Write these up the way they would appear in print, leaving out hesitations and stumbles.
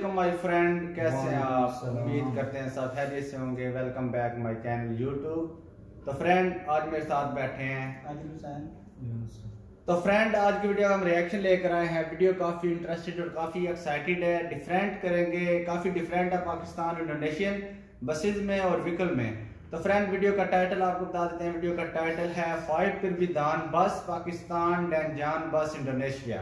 वालेकुम my friend, कैसे हैं आप? उम्मीद करते हैं सब खैरियत से होंगे। Welcome back my channel YouTube. तो फ्रेंड आज मेरे साथ बैठे हैं तो फ्रेंड आज की वीडियो हम रिएक्शन लेकर आए हैं। वीडियो काफ़ी इंटरेस्टेड और काफ़ी एक्साइटेड है। डिफरेंट करेंगे, काफ़ी डिफरेंट है पाकिस्तान इंडोनेशियन बसेज में और व्हीकल में। तो फ्रेंड वीडियो का टाइटल आपको बता देते हैं। वीडियो का टाइटल है 5 पिरविदान बस पाकिस्तान डैनजान बस इंडोनेशिया।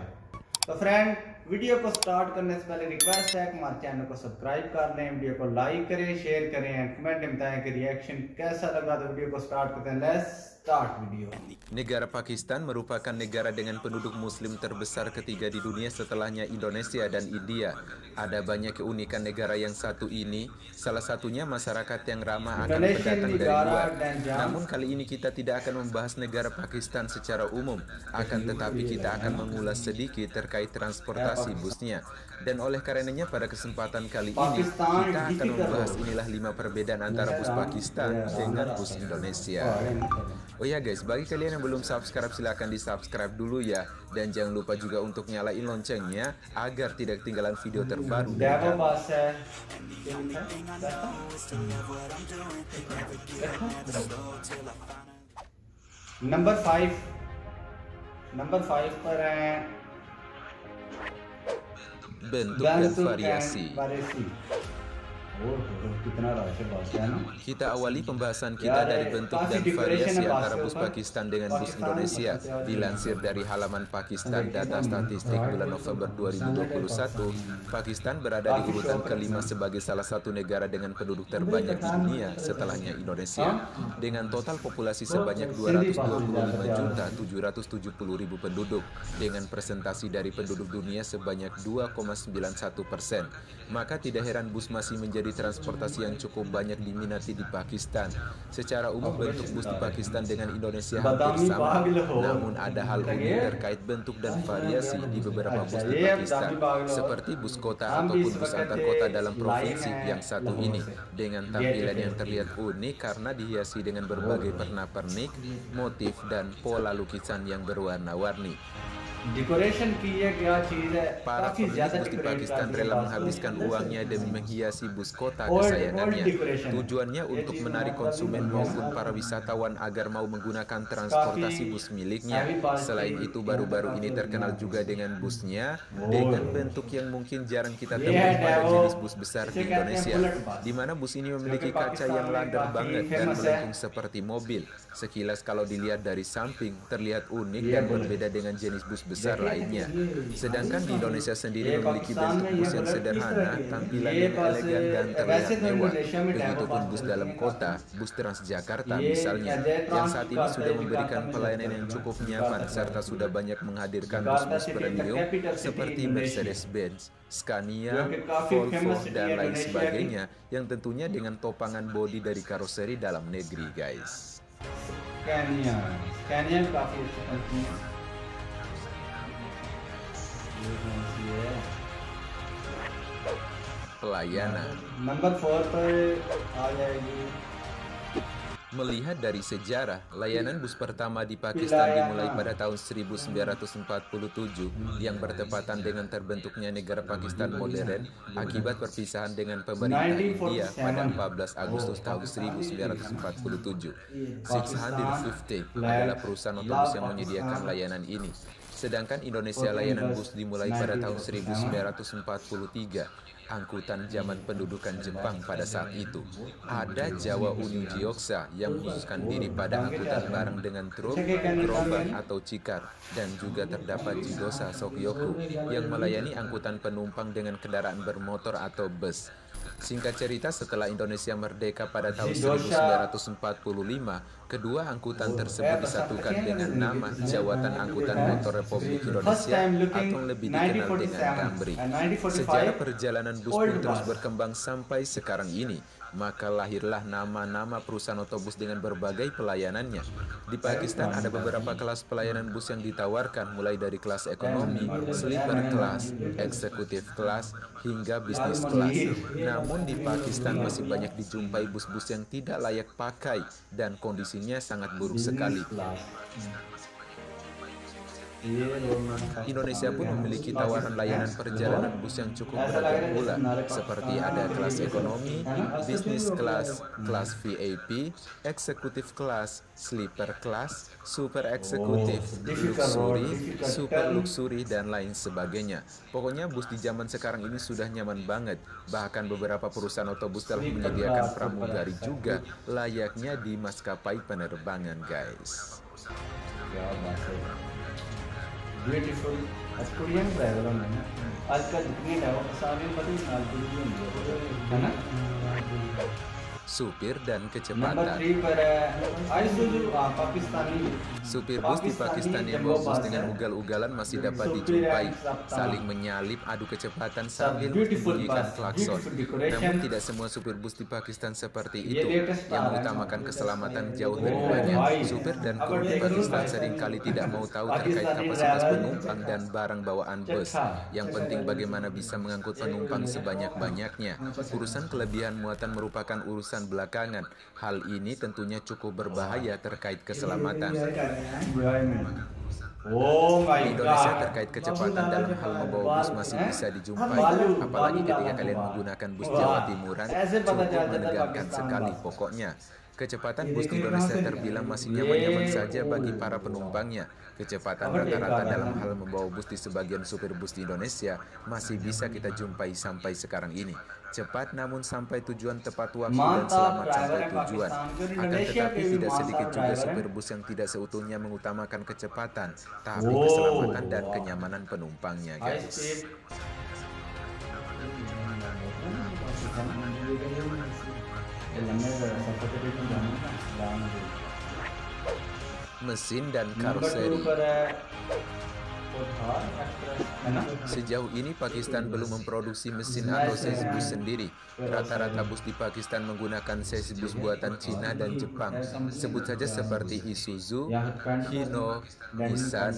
तो फ्रेंड वीडियो को स्टार्ट करने से पहले रिक्वेस्ट है कि हमारे चैनल को सब्सक्राइब कर लें, वीडियो को लाइक करें, शेयर करें एंड कमेंट में बताएं कि रिएक्शन कैसा लगा। तो वीडियो को स्टार्ट करते हैं। Let's start video. Negara Pakistan merupakan negara dengan penduduk muslim terbesar ketiga di dunia setelahnya Indonesia dan India. Ada banyak keunikan negara yang satu ini, salah satunya masyarakat yang ramah akan pendatang dari luar. Namun kali ini kita tidak akan membahas negara Pakistan secara umum, akan tetapi kita akan mengulas sedikit terkait transportasi busnya. Dan oleh karenanya pada kesempatan kali ini kita akan membahas inilah 5 perbedaan antara bus Pakistan dengan bus Indonesia. Oh ya guys, bagi kalian yang belum subscribe silahkan di subscribe dulu ya. Dan jangan lupa juga untuk nyalain loncengnya agar tidak ketinggalan video terbaru. Number 5 पर है bentuk dan variasi. Kita awali pembahasan kita dari bentuk dan variasi antara bus Pakistan dengan bus Indonesia. Dilansir dari halaman Pakistan Data Statistik bulan November 2021, Pakistan berada di urutan kelima sebagai salah satu negara dengan penduduk terbanyak di dunia setelahnya Indonesia, dengan total populasi sebanyak 225.770.000 penduduk, dengan presentasi dari penduduk dunia sebanyak 2,91%. Maka tidak heran bus masih menjadi transportasi yang cukup banyak diminati di Pakistan. Secara umum bentuk bus di Pakistan dengan Indonesia hampir sama, namun ada hal unik terkait bentuk dan variasi di beberapa bus di Pakistan, seperti bus kota ataupun bus antar kota dalam provinsi yang satu ini, dengan tampilan yang terlihat unik karena dihiasi dengan berbagai pernak-pernik, motif, dan pola lukisan yang berwarna-warni. Para pemilik bus di Pakistan rela menghabiskan uangnya demi menghiasi bus kota kesayangannya. Tujuannya untuk menarik konsumen maupun para wisatawan agar mau menggunakan transportasi bus miliknya. Selain itu, baru-baru ini terkenal juga dengan busnya dengan bentuk yang mungkin jarang kita temui pada jenis bus besar di Indonesia, di mana bus ini memiliki kaca yang landar banget dan melengkung seperti mobil. Sekilas kalau dilihat dari samping terlihat unik dan berbeda dengan jenis bus besar lainnya. Sedangkan di Indonesia sendiri memiliki bentuk bus yang sederhana, tampilannya elegan dan terlihat mewah. Begitupun bus dalam kota, bus Transjakarta misalnya, yang saat ini sudah memberikan pelayanan yang cukup nyaman serta sudah banyak menghadirkan bus-bus premium seperti Mercedes-Benz, Scania, Volvo, dan lain sebagainya, yang tentunya dengan topangan bodi dari karoseri dalam negeri guys. Scania काफी अच्छा pelayanan. Nomor 4 पर आ जाएगी. Melihat dari sejarah, layanan bus pertama di Pakistan dimulai pada tahun 1947 yang bertepatan dengan terbentuknya negara Pakistan modern akibat perpisahan dengan pemerintah India pada 14 Agustus tahun 1947. 650 adalah perusahaan otobus yang menyediakan layanan ini. Sedangkan Indonesia layanan bus dimulai pada tahun 1943. Angkutan zaman pendudukan Jepang pada saat itu. Ada Jawa Unijioksa yang mengkhususkan diri pada angkutan barang dengan truk, gerobak atau cikar, dan juga terdapat Jidosa Sokyoku yang melayani angkutan penumpang dengan kendaraan bermotor atau bus. Singkat cerita, setelah Indonesia merdeka pada tahun 1945, kedua angkutan tersebut disatukan dengan nama Jawatan Angkutan Motor Republik Indonesia atau lebih dikenal dengan Damri. Sejarah perjalanan bus pun terus berkembang sampai sekarang ini. Maka lahirlah nama-nama perusahaan otobus dengan berbagai pelayanannya. Di Pakistan ada beberapa kelas pelayanan bus yang ditawarkan, mulai dari kelas ekonomi, sleeper class, eksekutif class, hingga bisnis kelas. Namun di Pakistan masih banyak dijumpai bus-bus yang tidak layak pakai dan kondisinya sangat buruk sekali. Indonesia pun memiliki tawaran layanan perjalanan bus yang cukup beragam pula, seperti ada kelas ekonomi, bisnis kelas, kelas VIP, eksekutif kelas, sleeper kelas, super eksekutif, luxury, super luxury, dan lain sebagainya. Pokoknya bus di zaman sekarang ini sudah nyaman banget. Bahkan beberapa perusahaan otobus telah menyediakan pramugari juga, layaknya di maskapai penerbangan, guys. Beautiful Korean travel है ना आजकल जितने ट्रैवल सारे पता ही है ना Supir dan number kecepatan. 3 पर है आइसुजू Pakistani Supir bus di Pakistan yang bawa bus dengan ugal-ugalan masih dapat dijumpai, saling menyalip adu kecepatan sambil membunyikan klakson. Namun tidak semua supir bus di Pakistan seperti itu, yang mengutamakan keselamatan jauh lebih banyak. Supir dan kru di Pakistan seringkali tidak mau tahu terkait kapasitas penumpang dan barang bawaan bus. Yang penting bagaimana bisa mengangkut penumpang sebanyak-banyaknya. Urusan kelebihan muatan merupakan urusan belakangan. Hal ini tentunya cukup berbahaya terkait keselamatan. Oh my Di Indonesia god. terkait kecepatan dalam hal membawa bus masih bisa dijumpai, apalagi ketika kalian menggunakan bus Jawa Timuran, cukup menegangkan sekali pokoknya. Kecepatan bus di Indonesia terbilang masih nyaman-nyaman saja bagi para penumpangnya. Kecepatan rata-rata dalam hal membawa bus di sebagian supir bus di Indonesia masih bisa kita jumpai sampai sekarang ini. Cepat namun sampai tujuan tepat waktu dan selamat sampai tujuan. Akan tetapi tidak sedikit juga supir bus yang tidak seutuhnya mengutamakan kecepatan, tapi keselamatan dan kenyamanan penumpangnya, guys. Mesin dan karoseri. Sejauh ini Pakistan belum memproduksi mesin atau sesi bus sendiri. Rata-rata bus di Pakistan menggunakan sesi bus buatan Cina dan Jepang. Sebut saja seperti Isuzu, Hino, Nissan,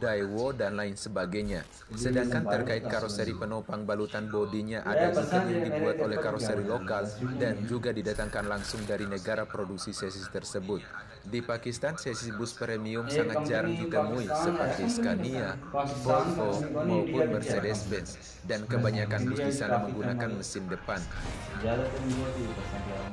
Daewoo, dan lain sebagainya. Sedangkan terkait karoseri penopang balutan bodinya ada juga yang dibuat oleh karoseri lokal dan juga didatangkan langsung dari negara produksi sesi tersebut. Di Pakistan, sesi bus premium sangat jarang ditemui seperti Scania, Volvo, maupun Mercedes-Benz, dan kebanyakan bus di sana menggunakan mesin depan.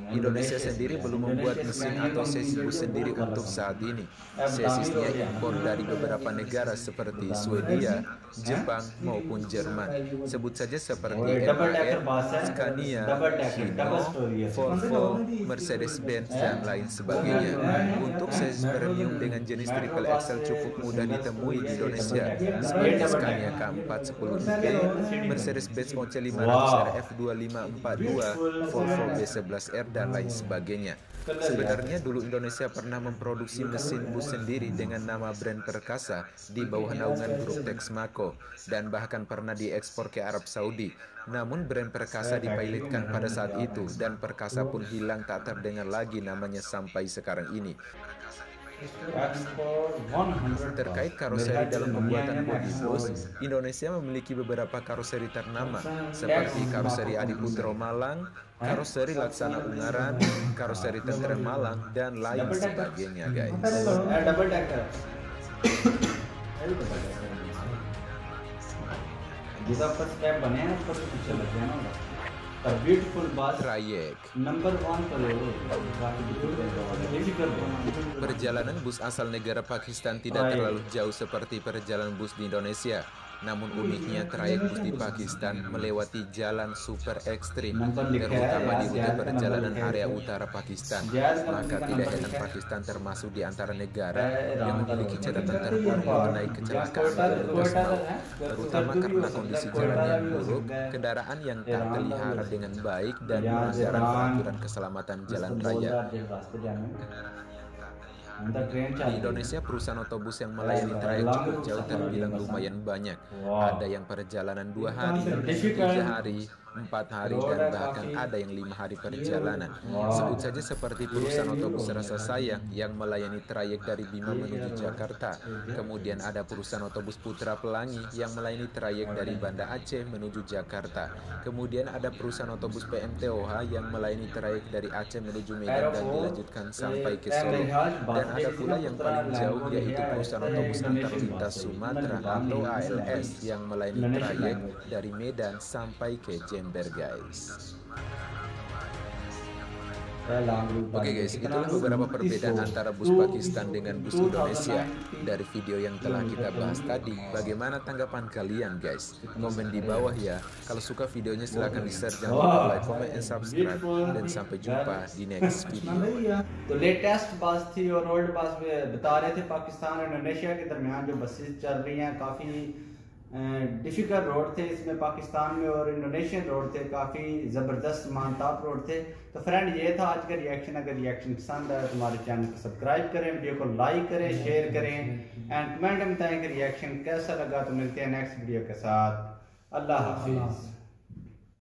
Indonesia sendiri belum membuat mesin atau sesi bus sendiri untuk saat ini. Sesisnya impor dari beberapa negara seperti Swedia, Jepang, maupun Jerman. Sebut saja seperti MAN, Scania, Hino, Volvo, Mercedes-Benz, dan lain sebagainya. Untuk sesi premium dengan jenis triple XL cukup mudah ditemui di Indonesia, seperti Scania K410B, Mercedes-Benz OC500 RF2542, Volvo B11R, dan lain sebagainya. Sebenarnya dulu Indonesia pernah memproduksi mesin bus sendiri dengan nama brand Perkasa di bawah naungan grup Texmaco dan bahkan pernah diekspor ke Arab Saudi. Namun brand Perkasa dipilotkan pada saat itu dan Perkasa pun hilang tak terdengar lagi namanya sampai sekarang ini. Terkait karoseri dalam pembuatan bodi bus, Indonesia memiliki beberapa karoseri ternama seperti karoseri Adiputro Malang, karoseri Laksana Ungaran, karoseri Tentara Malang, dan lain sebagainya, guys. Trayek. Perjalanan bus asal negara Pakistan tidak terlalu jauh seperti perjalanan bus di Indonesia. Namun uniknya trayek bus di Pakistan melewati jalan super ekstrim, terutama di rute perjalanan area utara Pakistan. Maka tidak heran Pakistan termasuk di antara negara yang memiliki catatan terburuk mengenai kecelakaan petugas maut, terutama karena kondisi jalan yang buruk, kendaraan yang tak terpelihara dengan baik, dan pelanggaran peraturan keselamatan jalan raya. Di Indonesia, perusahaan otobus yang melayani trayek cukup jauh terbilang lumayan banyak. Ada yang perjalanan 2 hari, 3 hari, 4 hari dan bahkan ada yang 5 hari perjalanan. Sebut saja seperti perusahaan otobus Rasa Sayang yang melayani trayek dari Bima menuju Jakarta. Kemudian ada perusahaan otobus Putra Pelangi yang melayani trayek dari Banda Aceh menuju Jakarta. Kemudian ada perusahaan otobus PMTOH yang melayani trayek dari Aceh menuju Medan dan dilanjutkan sampai ke Solo. Dan ada pula yang paling jauh yaitu perusahaan otobus antar lintas Sumatera atau ALS yang melayani trayek dari Medan sampai ke Jember, guys. Oke guys, itulah beberapa perbedaan antara bus Pakistan dengan bus Indonesia. Dari video yang telah kita bahas tadi, bagaimana tanggapan kalian guys? Komen di bawah ya. Kalau suka videonya silahkan di-share, jangan lupa like, comment, and subscribe. Dan sampai jumpa di next video. तो लेटेस्ट बस थी और old bus बता रहे थे पाकिस्तान और इंडोनेशिया के दरमियान जो बसेस चल रही हैं काफ़ी डिफ़िकल्ट रोड थे इसमें पाकिस्तान में, और इंडोनेशियन रोड थे काफ़ी ज़बरदस्त मानताब रोड थे। तो फ्रेंड ये था आज का रिएक्शन। अगर रिएक्शन पसंद आए तो हमारे चैनल को सब्सक्राइब करें, वीडियो को लाइक करें, शेयर करें एंड कमेंट में बताएं कि रिएक्शन कैसा लगा। तो मिलते हैं नेक्स्ट वीडियो के साथ। अल्लाह हाफिज़।